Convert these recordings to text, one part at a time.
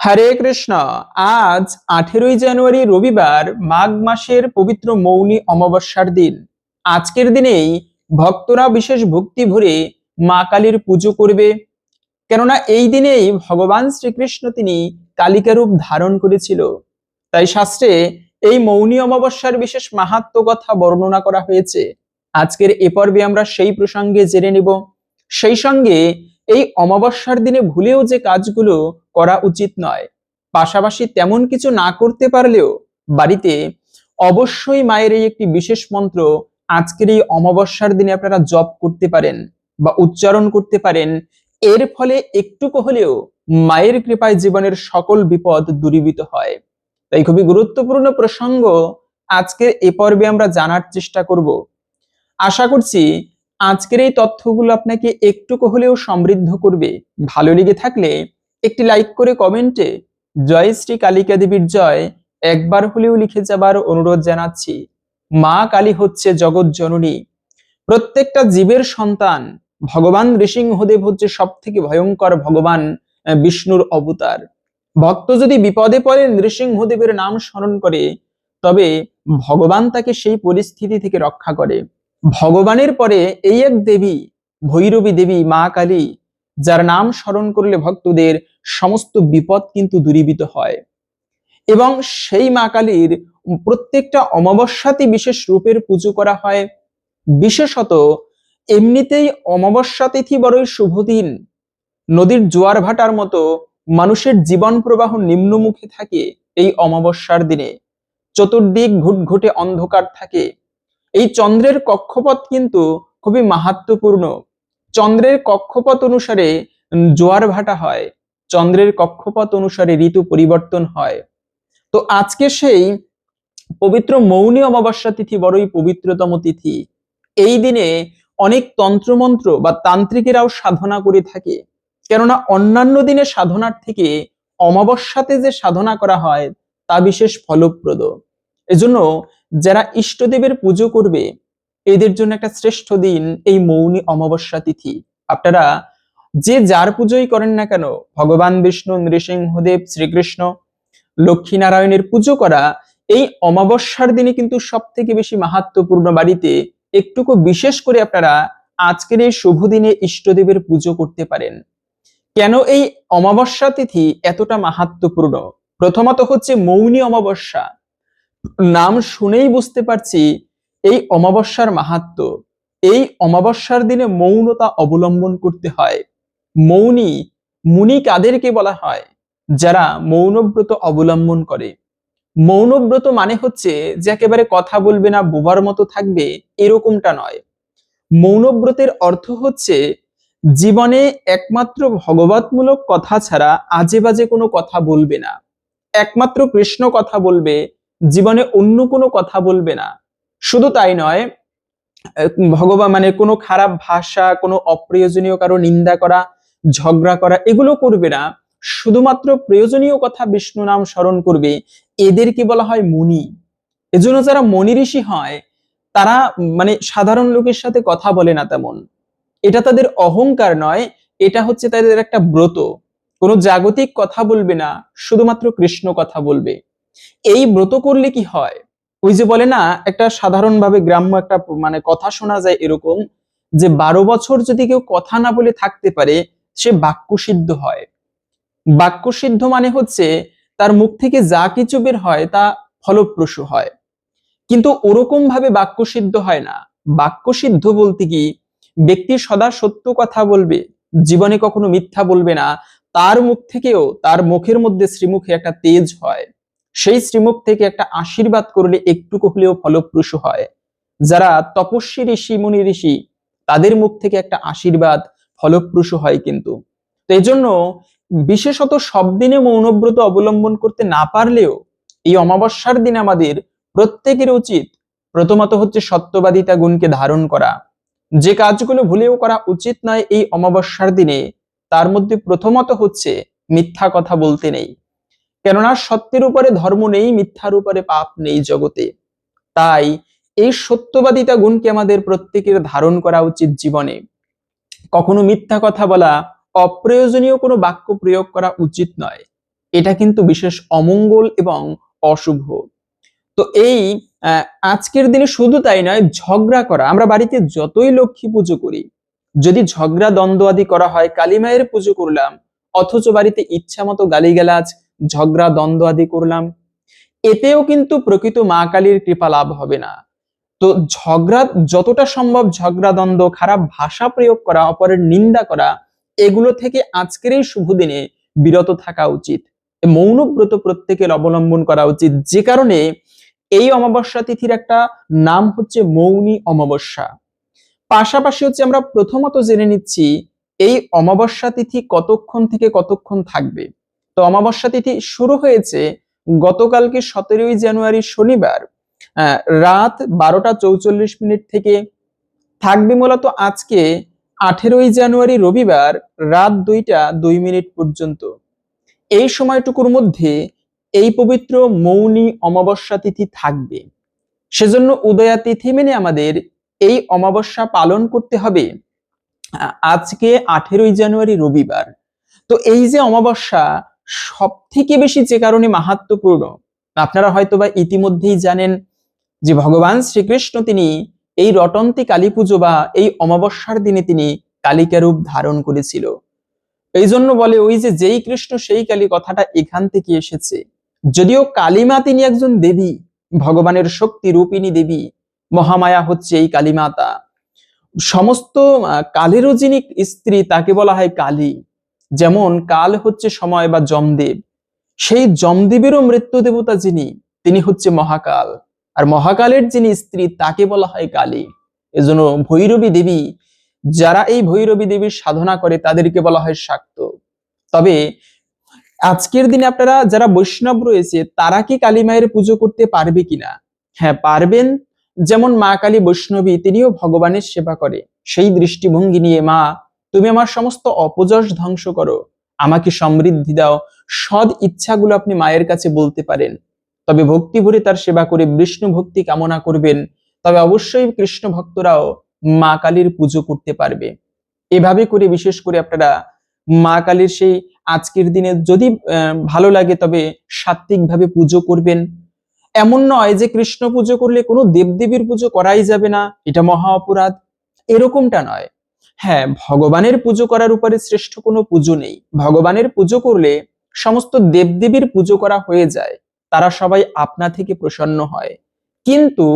হরে কৃষ্ণ। আজ 18ই জানুয়ারি রবিবার, মাঘ মাসের পবিত্র মৌনী অমাবস্যার দিন। আজকের দিনেই ভক্তরা বিশেষ ভক্তি ভরে মা কালীর পুজো করবে, কেননা এই দিনেই ভগবান শ্রীকৃষ্ণ তিনি কালিকা রূপ ধারণ করেছিল। তাই শাস্ত্রে এই মৌনী অমাবস্যার বিশেষ মাহাত্ম্য কথা বর্ণনা করা হয়েছে। আজকের এ পর্বে আমরা সেই প্রসঙ্গে জেনে নেব। সেই সঙ্গে এই অমাবস্যার দিনে ভুলেও যে কাজগুলো করা উচিত নয়, পাশাপাশি তেমন কিছু না করতে পারলেও বাড়িতে অবশ্যই মায়ের এই একটি বিশেষ মন্ত্র আজকের এই অমাবস্যার দিনে আপনারা জপ করতে পারেন বা উচ্চারণ করতে পারেন। এর ফলে একটুকু হলেও মায়ের কৃপায় জীবনের সকল বিপদ দূরীভূত হয়। তাই খুবই গুরুত্বপূর্ণ প্রসঙ্গ আজকের এ পর্বে আমরা জানার চেষ্টা করব। আশা করছি আজকের এই তথ্যগুলো আপনাকে একটুকু হলেও সমৃদ্ধ করবে। ভালো লেগে থাকলে একটি লাইক করে কমেন্টে জয় শ্রী কালিকা দেবীর জয় একবার হলেও লিখে যাবার অনুরোধ জানাচ্ছি। মা কালী হচ্ছে জগৎ জননী, প্রত্যেকটা জীবের সন্তান। ভগবান নৃসিংহদেব হচ্ছে সব থেকে ভয়ঙ্কর ভগবান বিষ্ণুর অবতার। ভক্ত যদি বিপদে পড়ে নৃসিংহদেবের নাম স্মরণ করে, তবে ভগবান তাকে সেই পরিস্থিতি থেকে রক্ষা করে। ভগবানের পরে এই এক দেবী, ভৈরবী দেবী মা কালী, যার নাম স্মরণ করলে ভক্তদের সমস্ত বিপদ কিন্তু দূরীভূত হয়। এবং সেই মা কালীর প্রত্যেকটা অমাবস্যাতে বিশেষ রূপের পুজো করা হয়। বিশেষত এমনিতেই অমাবস্যা তিথি বড়ই শুভ দিন। নদীর জোয়ার ভাটার মতো মানুষের জীবন প্রবাহ নিম্নমুখী থাকে এই অমাবস্যার দিনে। চতুর্দিক ঘুটঘুটে অন্ধকার থাকে। এই চন্দ্রের কক্ষপথ কিন্তু খুবই মাহাত্ম্যপূর্ণ। চন্দ্রের কক্ষপথ অনুসারে জোয়ার ভাটা হয়, চন্দ্রের কক্ষপথ অনুসারে ঋতু পরিবর্তন হয়। তো আজকে সেই পবিত্র মৌনী অমাবস্যা তিথি বড়ই পবিত্রতম তিথি। এই দিনে অনেক তন্ত্রমন্ত্র বা তান্ত্রিকেরাও সাধনা করে থাকে, কেননা অন্যান্য দিনে সাধনার থেকে অমাবস্যাতে যে সাধনা করা হয় তা বিশেষ ফলপ্রদ। এজন্য যারা ইষ্টদেবের পুজো করবে, এদের জন্য একটা শ্রেষ্ঠ দিন এই মৌনী অমাবস্যা তিথি। আপনারা যে যার পুজোই করেন না কেন, ভগবান বিষ্ণু, নৃসিংহদেব, শ্রীকৃষ্ণ, লক্ষ্মীনারায়ণের পুজো করা এই অমাবস্যার দিনে কিন্তু সব থেকে বেশি মাহাত্ম্যপূর্ণ। বাড়িতে একটুকু বিশেষ করে আপনারা আজকের এই শুভ দিনে ইষ্টদেবের পুজো করতে পারেন। কেন এই অমাবস্যা তিথি এতটা মাহাত্ম্যপূর্ণ? প্রথমত হচ্ছে মৌনী অমাবস্যা, নাম শুনেই বুঝতে পারছি এই অমাবস্যার মাহাত্ম্য। এই অমাবস্যার দিনে মৌনতা অবলম্বন করতে হয়। মৌনী মুনি কাদেরকে বলা হয়? যারা মৌনব্রত অবলম্বন করে। মৌনব্রত মানে হচ্ছে যে একেবারে কথা বলবে না, বোবার মতো থাকবে, এরকমটা নয়। মৌনব্রতের অর্থ হচ্ছে জীবনে একমাত্র ভগবতমূলক কথা ছাড়া আজে বাজে কোনো কথা বলবে না। একমাত্র কৃষ্ণ কথা বলবে, জীবনে অন্য কোনো কথা বলবে না। শুধু তাই নয়, ভগবান মানে কোনো খারাপ ভাষা, কোনো অপ্রয়োজনীয় কারো নিন্দা করা, ঝগড়া করা, এগুলো করবে না। শুধুমাত্র প্রয়োজনীয় কথা বিষ্ণু নাম স্মরণ করবে। এদেরকে বলা হয় মুনি। এজন্য যারা মনি ঋষি হয়, তারা মানে সাধারণ লোকের সাথে কথা বলে না তেমন। এটা তাদের অহংকার নয়, এটা হচ্ছে তাদের একটা ব্রত। কোনো জাগতিক কথা বলবে না, শুধুমাত্র কৃষ্ণ কথা বলবে। এই ব্রত করলে কি হয়? ওই যে বলে না, একটা সাধারণভাবে গ্রাম্য একটা মানে কথা শোনা যায় এরকম, যে 12 বছর যদি কেউ কথা না বলে থাকতে পারে, সে বাক্য সিদ্ধ হয়। বাক্য সিদ্ধ মানে হচ্ছে তার মুখ থেকে যা কিছু বের হয় তা ফলপ্রসূ হয়। কিন্তু ওরকম ভাবে বাক্য সিদ্ধ হয় না। বাক্য সিদ্ধ বলতে কি, ব্যক্তি সদা সত্য কথা বলবে, জীবনে কখনো মিথ্যা বলবে না। তার মুখ থেকেও, তার মুখের মধ্যে শ্রীমুখে একটা তেজ হয়। সেই শ্রীমুখ থেকে একটা আশীর্বাদ করলে একটুকু হলেও ফলপ্রসূ হয়। যারা তপস্বী ঋষি, মুনি ঋষি, তাদের মুখ থেকে একটা আশীর্বাদ ফলপ্রসূ হয় কিন্তু। তো এই জন্য বিশেষত সব দিনে মৌনব্রত অবলম্বন করতে না পারলেও এই অমাবস্যার দিনে আমাদের প্রত্যেকের উচিত প্রথমত হচ্ছে সত্যবাদিতা গুণকে ধারণ করা। যে কাজগুলো ভুলেও করা উচিত নয় এই অমাবস্যার দিনে, তার মধ্যে প্রথমত হচ্ছে মিথ্যা কথা বলতে নেই। কেননা সত্যের উপরে ধর্ম নেই, মিথ্যার উপরে পাপ নেই জগতে। তাই এই সত্যবাদিতা গুণকে আমাদের প্রত্যেকের ধারণ করা উচিত জীবনে। কখনো মিথ্যা কথা বলা, অপ্রয়োজনীয় কোনো বাক্য প্রয়োগ করা উচিত নয়। এটা কিন্তু বিশেষ অমঙ্গল এবং অশুভ। তো এই আজকের দিনে শুধু তাই নয়, ঝগড়া করা, আমরা বাড়িতে যতই লক্ষ্মী পুজো করি, যদি ঝগড়া দ্বন্দ্ব আদি করা হয়, কালী মায়ের পুজো করলাম অথচ বাড়িতে ইচ্ছা মতো গালিগালাজ, ঝগড়া দ্বন্দ্ব আদি করলাম, এতেও কিন্তু প্রকৃত মা কালীর কৃপা লাভ হবে না। তো ঝগড়া যতটা সম্ভব, ঝগড়া দ্বন্দ্ব, খারাপ ভাষা প্রয়োগ করা, অপরের নিন্দা করা, এগুলো থেকে আজকের এই শুভ দিনে বিরত থাকা উচিত। মৌনব্রত প্রত্যেকের অবলম্বন করা উচিত, যে কারণে এই অমাবস্যা তিথির একটা নাম হচ্ছে মৌনী অমাবস্যা। পাশাপাশি হচ্ছে আমরা প্রথমত জেনে নিচ্ছি এই অমাবস্যা তিথি কতক্ষণ থেকে কতক্ষণ থাকবে। তো অমাবস্যা তিথি শুরু হয়েছে গতকালকে 17ই জানুয়ারি শনিবার রাত 12টা 44 মিনিট থেকে, থাকবে মূলত আজকে 18ই জানুয়ারি রবিবার রাত 2টা 2 মিনিট পর্যন্ত। এই সময়টুকুর মধ্যে এই পবিত্র মৌনী অমাবস্যা তিথি থাকবে। সেজন্য উদয়া তিথি মেনে আমাদের এই অমাবস্যা পালন করতে হবে আজকে 18ই জানুয়ারি রবিবার। তো এই যে অমাবস্যা সব থেকে বেশি যে কারণে মাহাত্ম্যপূর্ণ, আপনারা হয়তোবা ইতিমধ্যেই জানেন যে ভগবান শ্রীকৃষ্ণ তিনি এই রটন্তি কালী পুজো বা এই অমাবস্যার দিনে তিনি কালিকা রূপ ধারণ করেছিল। এই জন্য বলে ওই যে যেই কৃষ্ণ সেই কালী, কথাটা এখান থেকে এসেছে। যদিও কালীমা তিনি একজন দেবী, ভগবানের শক্তি রূপিণী দেবী, মহামায়া হচ্ছে এই কালীমাতা। সমস্ত কালেরও যিনি স্ত্রী তাকে বলা হয় কালী। যেমন কাল হচ্ছে সময় বা যমদেব, সেই যমদেবেরও মৃত্যু দেবতা যিনি, তিনি হচ্ছে মহাকাল। আর মহাকালের যিনি স্ত্রী তাকে বলা হয় কালী। এজন্য ভৈরবী দেবী, যারা এই ভৈরবী দেবীর সাধনা করে তাদেরকে বলা হয় শাক্ত। তবে আজকের দিনে আপনারা যারা বৈষ্ণব রয়েছে তারা কি কালী মায়ের পুজো করতে পারবে কিনা? হ্যাঁ, পারবেন। যেমন মা কালী বৈষ্ণবী, তিনিও ভগবানের সেবা করে। সেই দৃষ্টিভঙ্গি নিয়ে, মা তুমি আমার সমস্ত অপযশ ধ্বংস করো, আমাকে সমৃদ্ধি দাও, সৎ ইচ্ছাগুলো আপনি মায়ের কাছে বলতে পারেন। তবে ভক্তি ভরে তার সেবা করে বিষ্ণু ভক্তি কামনা করবেন, তবে অবশ্যই কৃষ্ণ ভক্তরাও মা কালীর পুজো করতে পারবে। এভাবে করে বিশেষ করে আপনারা মা কালীর সেই আজকের দিনে যদি ভালো লাগে তবে সাত্ত্বিকভাবে পুজো করবেন। এমন নয় যে কৃষ্ণ পুজো করলে কোনো দেবদেবীর পুজো করাই যাবে না, এটা মহা অপরাধ, এরকমটা নয়। হ্যাঁ, ভগবানের পুজো করার উপরে শ্রেষ্ঠ কোনো পুজো নেই। ভগবানের পুজো করলে সমস্ত দেবদেবীর পুজো করা হয়ে যায়, তারা সবাই আপনা থেকে প্রসন্ন হয়। কিন্তু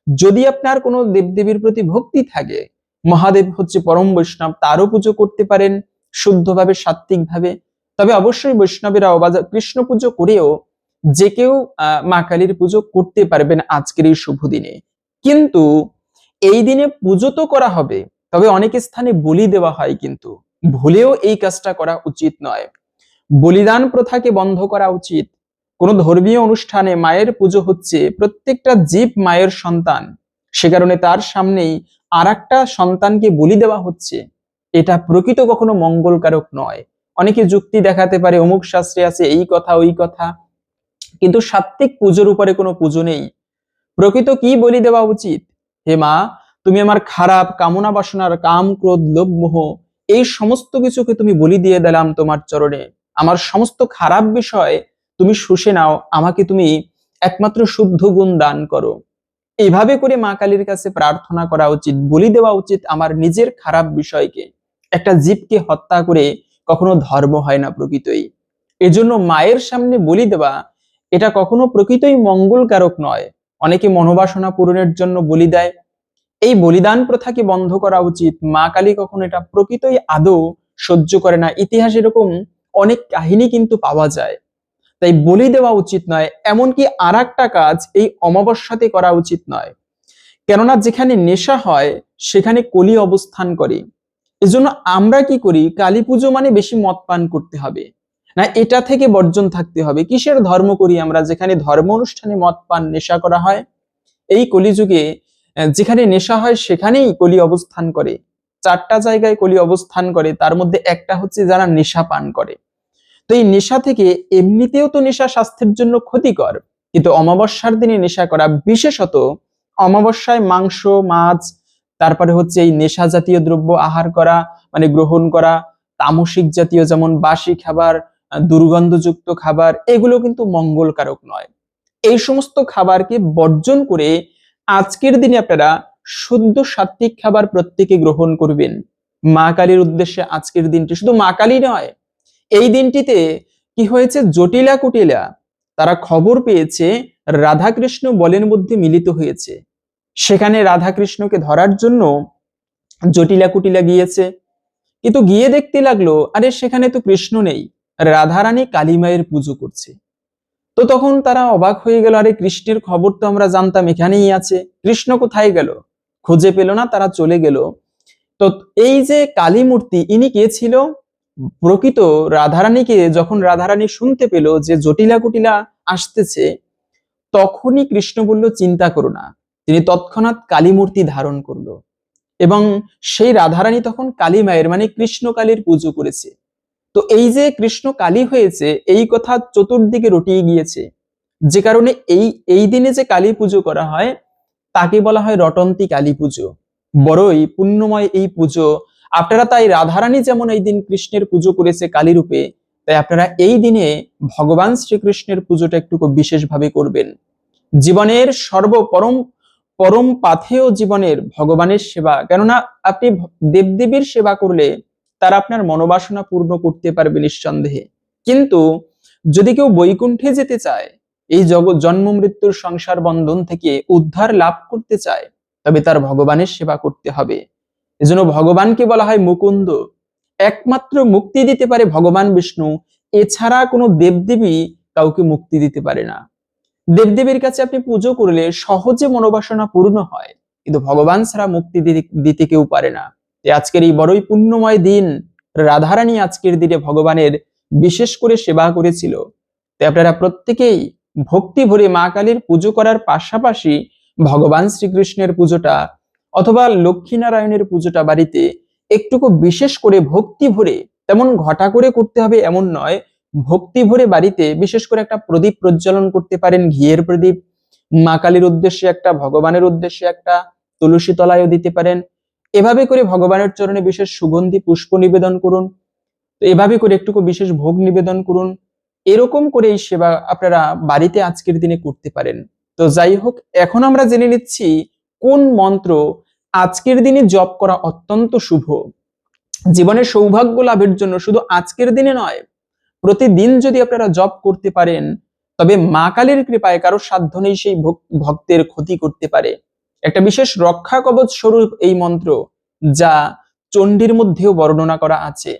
যদি আপনার কোনো দেবদেবীর প্রতি ভক্তি থাকে, মহাদেব হচ্ছে পরম বৈষ্ণব, তারও পুজো করতে পারেন শুদ্ধভাবে সাত্ত্বিকভাবে। তবে অবশ্যই বৈষ্ণবেরাও বা কৃষ্ণ পুজো করেও যে কেউ মা কালীর পুজো করতে পারবেন আজকের এই শুভ দিনে। কিন্তু এই দিনে পুজো তো করা হবে, তবে অনেক স্থানে বলি দেওয়া হয়, কিন্তু ভুলেও এই কাজটা করা উচিত নয়। বলিদান প্রথাকে বন্ধ করা উচিত। কোন ধর্মীয় অনুষ্ঠানে মায়ের পুজো হচ্ছে, প্রত্যেকটা জীব মায়ের সন্তান, সে কারণে তার সামনেই আর একটা সন্তানকে বলি দেওয়া হচ্ছে, এটা প্রকৃত কখনো মঙ্গলকারক নয়। অনেকে যুক্তি দেখাতে পারে অমুক শাস্ত্রে আছে এই কথা ওই কথা, কিন্তু সাত্ত্বিক পুজোর উপরে কোনো পুজো নেই। প্রকৃত কি বলি দেওয়া উচিত? হে মা, তুমি আমার খারাপ কামনা বাসনার কাম ক্রোধ লোভ মোহ এই সমস্ত কিছুকে তুমি বলি দিয়ে দিলাম তোমার চরণে। আমার সমস্ত খারাপ বিষয় তুমি শুষে নাও, আমাকে তুমি একমাত্র শুদ্ধ গুণ দান করো। এইভাবে করে মা কালীর কাছে প্রার্থনা করা উচিত, বলি দেওয়া উচিত আমার নিজের খারাপ বিষয়কে। একটা জীবকে হত্যা করে কখনো ধর্ম হয় না প্রকৃতই। এজন্য মায়ের সামনে বলি দেওয়া এটা কখনো প্রকৃতই মঙ্গলকারক নয়। অনেকে মনোবাসনা পূরণের জন্য বলি দেয়, এই বলিদান প্রথাকে বন্ধ করা উচিত। মা কালী কখনো এটা প্রকৃতই আদৌ সহ্য করে না। ইতিহাসে এরকম অনেক কাহিনী কিন্তু পাওয়া যায়। তাই বলি দেওয়া উচিত নয়। এমনকি আর একটা কাজ এই অমাবস্যাতে করা উচিত নয়, কেননা যেখানে নেশা হয় সেখানে কলি অবস্থান করে। এজন্য আমরা কি করি, কালী পুজো মানে বেশি মদ পান করতে হবে না, এটা থেকে বর্জন থাকতে হবে। কিসের ধর্ম করি আমরা যেখানে ধর্ম অনুষ্ঠানে মদ পান নেশা করা হয়? এই কলিযুগে যেখানে নেশা হয় সেখানেই কলি অবস্থান করে। 4টা জায়গায় কলি অবস্থান করে, তার মধ্যে একটা হচ্ছে যারা নেশা পান করে। তো এই নেশা থেকে, এমনিতেও তো নেশা স্বাস্থ্যের জন্য ক্ষতিকর, কিন্তু অমাবস্যার দিনে নেশা করা, বিশেষত অমাবস্যায় মাংস মাছ, তারপরে হচ্ছে এই নেশা জাতীয় দ্রব্য আহার করা মানে গ্রহণ করা, তামসিক জাতীয় যেমন বাসি খাবার, দুর্গন্ধযুক্ত খাবার, এগুলো কিন্তু মঙ্গলকারক নয়। এই সমস্ত খাবারকে বর্জন করে আজকের দিনে আপনারা শুদ্ধ সাত্বিক খাবার প্রত্যেকে গ্রহণ করবেন। মা কালীর উদ্দেশ্যে আজকের দিনটি, শুধু মা কালী নয়, এই দিনটিতে কি হয়েছে, জটিলা কুটিলা তারা খবর পেয়েছে রাধাকৃষ্ণ বলের মধ্যে মিলিত হয়েছে। সেখানে রাধাকৃষ্ণকে ধরার জন্য জটিলা কুটিলা গিয়েছে, কিন্তু গিয়ে দেখতে লাগলো আরে সেখানে তো কৃষ্ণ নেই, রাধারানী কালী মায়ের পুজো করছে। তো তখন তারা অবাক হয়ে গেল, আরে কৃষ্ণের খবর তো আমরা জানতাম এখানেই আছে, কৃষ্ণ কোথায় গেল? খুঁজে পেল না, তারা চলে গেল। তো এই যে কালী মূর্তি, ইনি কে ছিল? প্রকৃত রাধারানীকে যখন রাধারানী শুনতে পেল যে জটিলা কুটিলা আসতেছে, তখনই কৃষ্ণ বলল চিন্তা করো না। তিনি তৎক্ষণাৎ কালী মূর্তি ধারণ করলো এবং সেই রাধারানী তখন কালী মায়ের মানে কৃষ্ণ কালীর পুজো করেছে। তো এই যে কৃষ্ণ কালী হয়েছে, এই কথা চতুর্দিকে রটিয়ে গিয়েছে, যে কারণে এই দিনে যে কালী পুজো করা হয় তাকে বলা হয় রটন্তী কালী পুজো। বড়ই পুণ্যময় এই পুজো। আপনারা তাই রাধারানী যেমন এই দিন কৃষ্ণের পুজো করেছে কালী রূপে, তাই আপনারা এই দিনে ভগবান শ্রীকৃষ্ণের পুজোটা একটু বিশেষভাবে করবেন। জীবনের সর্বপরম পরম পাথেয় জীবনের ভগবানের সেবা, কেননা আপনি দেবদেবীর সেবা করলে তারা আপনার মনোবাসনা পূর্ণ করতে পারবে নিঃসন্দেহে। কিন্তু যদি কেউ বৈকুণ্ঠে যেতে চায়, এই জগৎ জন্ম মৃত্যুর সংসার বন্ধন থেকে উদ্ধার লাভ করতে চায়, তবে তার ভগবানের সেবা করতে হবে। এজন্য ভগবানকে বলা হয় মুকুন্দ। একমাত্র মুক্তি দিতে পারে ভগবান বিষ্ণু, এছাড়া কোনো দেবদেবী কাউকে মুক্তি দিতে পারে না। দেবদেবীর কাছে আপনি পুজো করলে সহজে মনোবাসনা পূর্ণ হয়, কিন্তু ভগবান ছাড়া মুক্তি দিতে কেউ পারে না। আজকের এই বড়ই পুণ্যময় দিন, রাধারানী আজকের দিনে ভগবানের বিশেষ করে সেবা করেছিল। তাই আপনারা প্রত্যেকেই ভক্তি ভরে মা কালীর পুজো করার পাশাপাশি ভগবান শ্রীকৃষ্ণের পুজোটা অথবা লক্ষ্মী নারায়ণের পুজোটা বাড়িতে একটুকু বিশেষ করে ভক্তি ভরে, তেমন ঘটা করে করতে হবে এমন নয়, ভক্তি ভরে বাড়িতে বিশেষ করে একটা প্রদীপ প্রজ্বলন করতে পারেন, ঘিয়ের প্রদীপ, মা কালীর উদ্দেশ্যে একটা, ভগবানের উদ্দেশ্যে একটা, তুলসী তলায়ও দিতে পারেন। এভাবে করে ভগবানের চরণে বিশেষ সুগন্ধি পুষ্প নিবেদন করুন। তো এভাবে করে একটুকু বিশেষ ভোগ নিবেদন করুন। এরকম করে এই সেবা আপনারা বাড়িতে আজকের দিনে করতে পারেন। তো যাই হোক, এখন আমরা জেনে নিচ্ছি কোন মন্ত্র আজকের দিনে জপ করা অত্যন্ত শুভ। জীবনের সৌভাগ্য লাভের জন্য শুধু আজকের দিনে নয়, প্রতিদিন যদি আপনারা জপ করতে পারেন, তবে মা কালীর কৃপায় কারো সাধ্য নেই সেই ভক্তের ক্ষতি করতে পারে। একটা বিশেষ রক্ষা কবচ স্বরূপ এই মন্ত্র, যা চণ্ডীর মধ্যেও বর্ণনা করা আছে।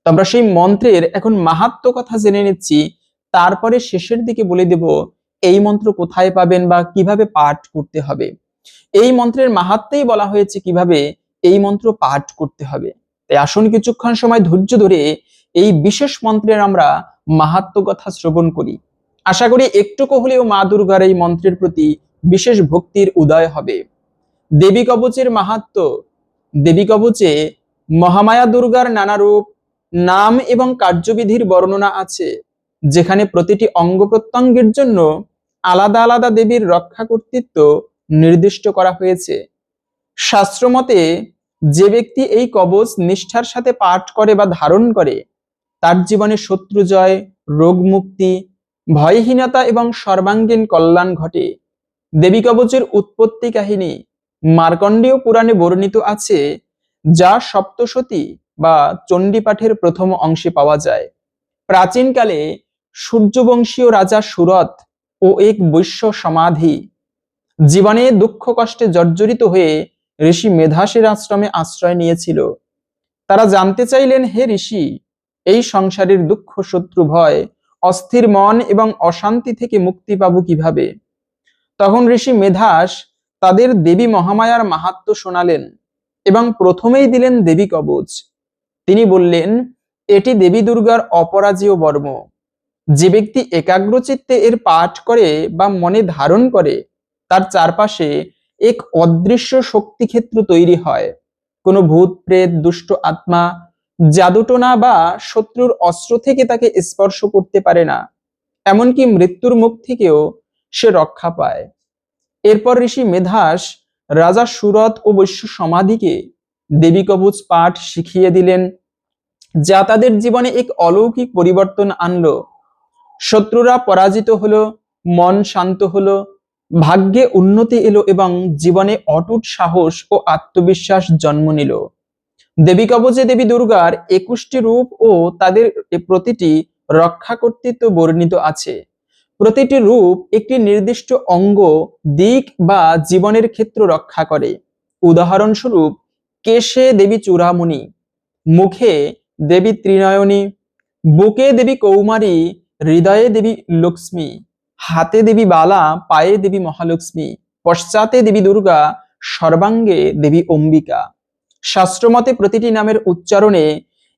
তো আমরা সেই মন্ত্রের এখন মাহাত্ম্য কথা জেনে নিচ্ছি, তারপরে শেষের দিকে বলে দেব এই মন্ত্র কোথায় পাবেন বা কিভাবে পাঠ করতে হবে। এই মন্ত্রের মাহাত্ম্যেই বলা হয়েছে কিভাবে এই মন্ত্র পাঠ করতে হবে। তাই আসুন কিছুক্ষণ সময় ধৈর্য ধরে এই বিশেষ মন্ত্রের আমরা মাহাত্ম্য কথা শ্রবণ করি। আশা করি একটুকু হলেও মা দুর্গার এই মন্ত্রের প্রতি বিশেষ ভক্তির উদয় হবে। দেবী কবচের মাহাত্ম্য। দেবী কবচে মহামায়া দুর্গার নানা রূপ, নাম এবং কার্যবিধির বর্ণনা আছে, যেখানে প্রতিটি অঙ্গ প্রত্যঙ্গের জন্য আলাদা আলাদা দেবীর রক্ষা কর্তৃত্ব নির্দিষ্ট করা হয়েছে। শাস্ত্রমতে যে ব্যক্তি এই কবচ নিষ্ঠার সাথে পাঠ করে বা ধারণ করে, তার জীবনে শত্রু জয়, রোগ মুক্তি, ভয়হীনতা এবং সর্বাঙ্গীন কল্যাণ ঘটে। দেবী কবচের উৎপত্তি কাহিনী মার্কণ্ডেয় পুরাণে বর্ণিত আছে, যা সপ্তশতী বা চণ্ডী পাঠের প্রথম অংশে পাওয়া যায়। প্রাচীনকালে সূর্যবংশীয় রাজা সুরথ ও এক বৈশ্য সমাধি জীবনে দুঃখ কষ্টে জর্জরিত হয়ে ঋষি মেধাসের আশ্রমে আশ্রয় নিয়েছিল। তারা জানতে চাইলেন, হে ঋষি, এই সংসারের দুঃখ, শত্রু ভয়, অস্থির মন এবং অশান্তি থেকে মুক্তি পাবো কিভাবে? তখন ঋষি মেধাস তাদের দেবী মহামায়ার মাহাত্ম্য শোনালেন এবং প্রথমেই দিলেন দেবী কবচ। তিনি বললেন, এটি দেবী দুর্গার অপরাজেয় বর্ম। যে ব্যক্তি একাগ্রচিত্তে এর পাঠ করে বা মনে ধারণ করে, তার চারপাশে এক অদৃশ্য শক্তিক্ষেত্র তৈরি হয়। কোনো ভূত প্রেত, দুষ্ট আত্মা, জাদুটোনা বা শত্রুর অস্ত্র থেকে তাকে স্পর্শ করতে পারে না। এমনকি মৃত্যুর মুখ থেকেও সে রক্ষা পায়। এরপর ঋষি মেধাস রাজা সুরথ ও বৈশ্য সমাধিকে দেবী কবচ পাঠ শিখিয়ে দিলেন যা তাদের জীবনে এক অলৌকিক পরিবর্তন আনলো। শত্রুরা পরাজিত হলো, মন শান্ত হলো, ভাগ্যে উন্নতি এলো এবং জীবনে অটুট সাহস ও আত্মবিশ্বাস জন্ম নিল। দেবী কবচে দেবী দুর্গার 21টি রূপ ও তাদের প্রতিটি রক্ষা কর্তৃত্ব বর্ণিত আছে। প্রতিটি রূপ একটি নির্দিষ্ট অঙ্গ, দিক বা জীবনের ক্ষেত্র রক্ষা করে। উদাহরণস্বরূপ, কেশে দেবী চূড়ামণি, মুখে দেবী ত্রিনয়নী, বুকে দেবী কৌমারী, হৃদয়ে দেবী লক্ষ্মী, হাতে দেবী বালা, পায়ে দেবী মহালক্ষ্মী, পশ্চাতে দেবী দুর্গা, সর্বাঙ্গে দেবী অম্বিকা। শাস্ত্রমতে প্রতিটি নামের উচ্চারণে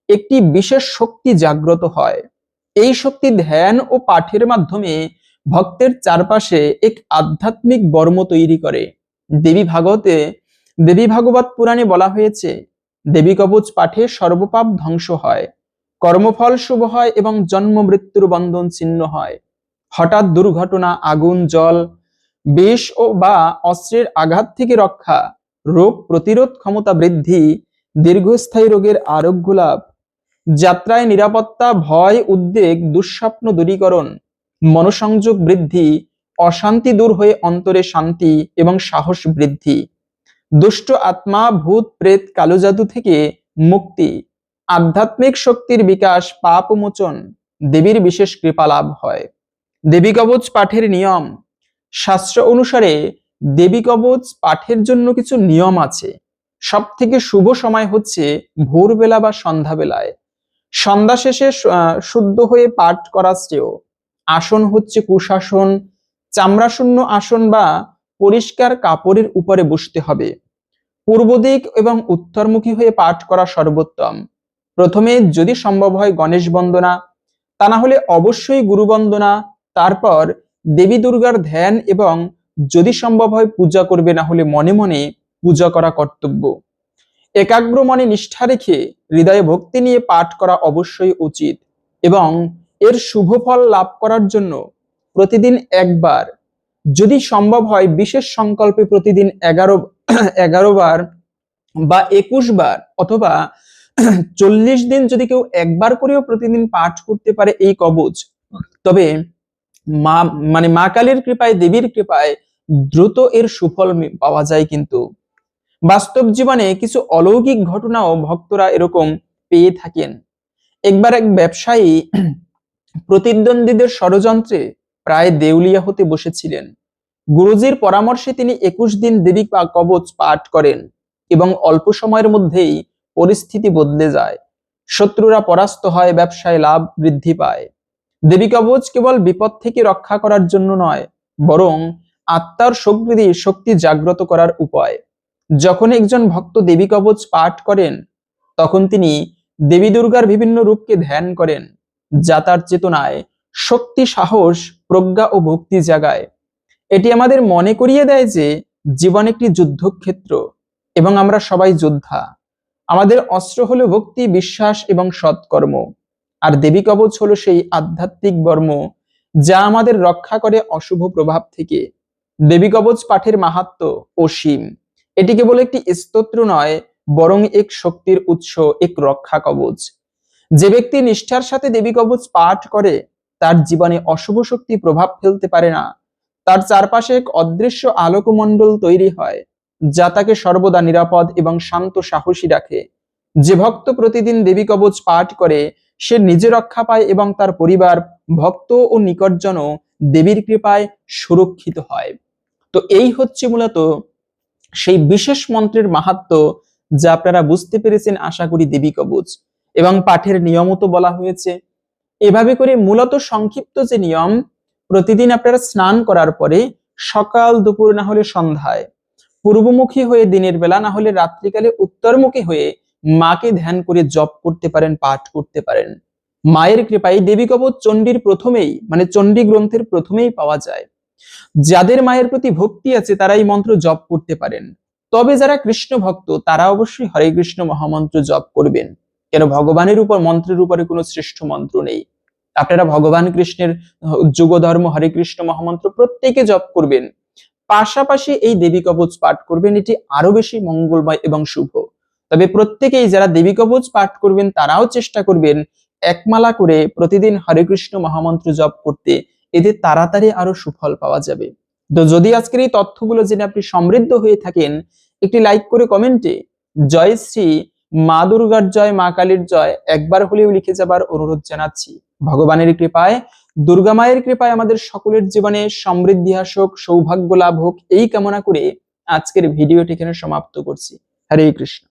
একটি বিশেষ শক্তি জাগ্রত হয়। এই শক্তি ধ্যান ও পাঠের মাধ্যমে ভক্তের চারপাশে এক আধ্যাত্মিক বর্ম তৈরি করে। দেবী ভাগবত পুরাণে বলা হয়েছে, দেবী কবচ পাঠে সর্বপাপ ধ্বংস হয়, কর্মফল শুভ হয় এবং জন্ম মৃত্যুর বন্ধন ছিন্ন হয়। হঠাৎ দুর্ঘটনা, আগুন, জল, বিষ ও বা অস্ত্রের আঘাত থেকে রক্ষা, রোগ প্রতিরোধ ক্ষমতা বৃদ্ধি, দীর্ঘস্থায়ী রোগের আরোগ্য লাভ, যাত্রায় নিরাপত্তা, ভয়, উদ্বেগ, দুঃস্বপ্ন দূরীকরণ, মনোসংযোগ বৃদ্ধি, অশান্তি দূর হয়ে অন্তরে শান্তি এবং সাহস বৃদ্ধি, দুষ্ট আত্মা, ভূত, প্রেত, কালো জাদু থেকে মুক্তি, আধ্যাত্মিক শক্তির বিকাশ, পাপ মোচন, দেবীর বিশেষ কৃপা লাভ হয়। দেবী কবচ পাঠের নিয়ম। শাস্ত্র অনুসারে দেবী কবচ পাঠের জন্য কিছু নিয়ম আছে। সব থেকে শুভ সময় হচ্ছে ভোরবেলা বা সন্ধ্যাবেলায়। সন্ধ্যা শেষে শুদ্ধ হয়ে পাঠ করা শ্রেয়। আসন হচ্ছে কুশাসন, চামড়াশূন্য আসন বা পরিষ্কার কাপড়ের উপরে বসতে হবে। পূর্ব দিক এবং উত্তরমুখী হয়ে পাঠ করা সর্বোত্তম। প্রথমে যদি সম্ভব হয় গণেশ বন্দনা, তা না হলে অবশ্যই গুরু বন্দনা, তারপর দেবী দুর্গার ধ্যান এবং যদি সম্ভব হয় পূজা করবে, না হলে মনে মনে পূজা করা কর্তব্য। একাগ্র মনে নিষ্ঠা রেখে হৃদয়ে ভক্তি নিয়ে পাঠ করা অবশ্যই উচিত এবং এর শুভ ফল লাভ করার জন্য প্রতিদিন একবার, যদি সম্ভব হয় বিশেষ সংকল্পে প্রতিদিন 11 বার বা 21 বার অথবা 40 দিন যদি কেউ একবার করেও প্রতিদিন পাঠ করতে পারে এই কবচ, তবে মা কালীর কৃপায়, দেবীর কৃপায় দ্রুত এর সুফল পাওয়া যায়। কিন্তু বাস্তব জীবনে কিছু অলৌকিক ঘটনাও ভক্তরা এরকম পেয়ে থাকেন। একবার এক ব্যবসায়ী প্রতিদ্বন্দ্বীদের ষড়যন্ত্রে প্রায় দেউলিয়া হতে বসেছিলেন। গুরুজির পরামর্শে তিনি 21 দিন দেবী কবচ পাঠ করেন এবং অল্প সময়ের মধ্যেই পরিস্থিতি বদলে যায়। শত্রুরা পরাস্ত হয়, ব্যবসায় লাভ বৃদ্ধি পায়। দেবী কবচ কেবল বিপদ থেকে রক্ষা করার জন্য নয়, বরং আত্মার শক্তি জাগ্রত করার উপায়। যখন একজন ভক্ত দেবী কবচ পাঠ করেন, তখন তিনি দেবী দুর্গার বিভিন্ন রূপকে ধ্যান করেন, যা তার চেতনায় শক্তি, সাহস, প্রজ্ঞা ও ভক্তি জাগায়। এটি আমাদের মনে করিয়ে দেয় যে জীবন একটি যুদ্ধক্ষেত্র এবং আমরা সবাই যোদ্ধা। আমাদের অস্ত্র হলো ভক্তি, বিশ্বাস এবং সৎকর্ম, আর দেবী কবচ হলো সেই আধ্যাত্মিক বর্ম যা আমাদের রক্ষা করে অশুভ প্রভাব থেকে। দেবী কবচ পাঠের মাহাত্ম্য অসীম। এটি কেবল একটি স্তোত্র নয়, বরং এক শক্তির উৎস, এক রক্ষা কবচ। যে ব্যক্তি নিষ্ঠার সাথে দেবী কবচ পাঠ করে, তার জীবনে অশুভ শক্তি প্রভাব ফেলতে পারে না। তার চারপাশে এক অদৃশ্য আলোকমণ্ডল তৈরি হয়, যা তাকে সর্বদা নিরাপদ এবং শান্ত, সাহসী রাখে। যে ভক্ত প্রতিদিন দেবী কবচ পাঠ করে, সে নিজে রক্ষা পায় এবং তার পরিবার, ভক্ত ও নিকটজনও দেবীর কৃপায় সুরক্ষিত হয়। তো এই হচ্ছে মূলত সেই বিশেষ মন্ত্রের মাহাত্ম্য, যা আপনারা বুঝতে পেরেছেন আশা করি দেবী কবচ এবং পাঠের নিয়মও তো বলা হয়েছে। এভাবে করে মূলত সংক্ষিপ্ত যে নিয়ম, প্রতিদিন আপনারা স্নান করার পরে সকাল, দুপুর, না হলে সন্ধ্যায় পূর্বমুখী হয়ে দিনের বেলা, না হলে রাত্রিকালে উত্তরমুখী হয়ে মাকে ধ্যান করে জপ করতে পারেন, পাঠ করতে পারেন। মায়ের কৃপায় দেবী কবচ চণ্ডীর প্রথমেই, মানে চণ্ডী গ্রন্থের প্রথমেই পাওয়া যায়। যাদের মায়ের প্রতি ভক্তি আছে তারা এই মন্ত্র জপ করতে পারেন। তবে যারা কৃষ্ণ ভক্ত তারা অবশ্যই হরে কৃষ্ণ মহামন্ত্র জপ করবেন, কেন ভগবানের উপর, মন্ত্রের উপরে কোনো শ্রেষ্ঠ মন্ত্র নেই। আপনারা ভগবান কৃষ্ণের যুগ ধর্ম হরে কৃষ্ণ মহামন্ত্র প্রত্যেকে জপ করবেন, পাশাপাশি এই দেবী কবচ পাঠ করবেন। এটি আরো বেশি মঙ্গলময় এবং শুভ। তবে প্রত্যেকেই যারা দেবী কবচ পাঠ করবেন তারাও চেষ্টা করবেন একমালা করে প্রতিদিন হরে কৃষ্ণ মহামন্ত্র জপ করতে, এতে তাড়াতাড়ি আরো সুফল পাওয়া যাবে। তো যদি আজকের এই তথ্যগুলো জেনে আপনি সমৃদ্ধ হয়ে থাকেন, একটি লাইক করে কমেন্টে জয় শ্রী মা দুর্গার জয়, মা কালীর জয় একবার হলেও লিখে যাবার অনুরোধ জানাচ্ছি। ভগবানের কৃপায়, দুর্গা মায়ের কৃপায় আমাদের সকলের জীবনে সমৃদ্ধি আসুক, সৌভাগ্য লাভ হোক, এই কামনা করে আজকের ভিডিওটি এখানে সমাপ্ত করছি। হরে কৃষ্ণ।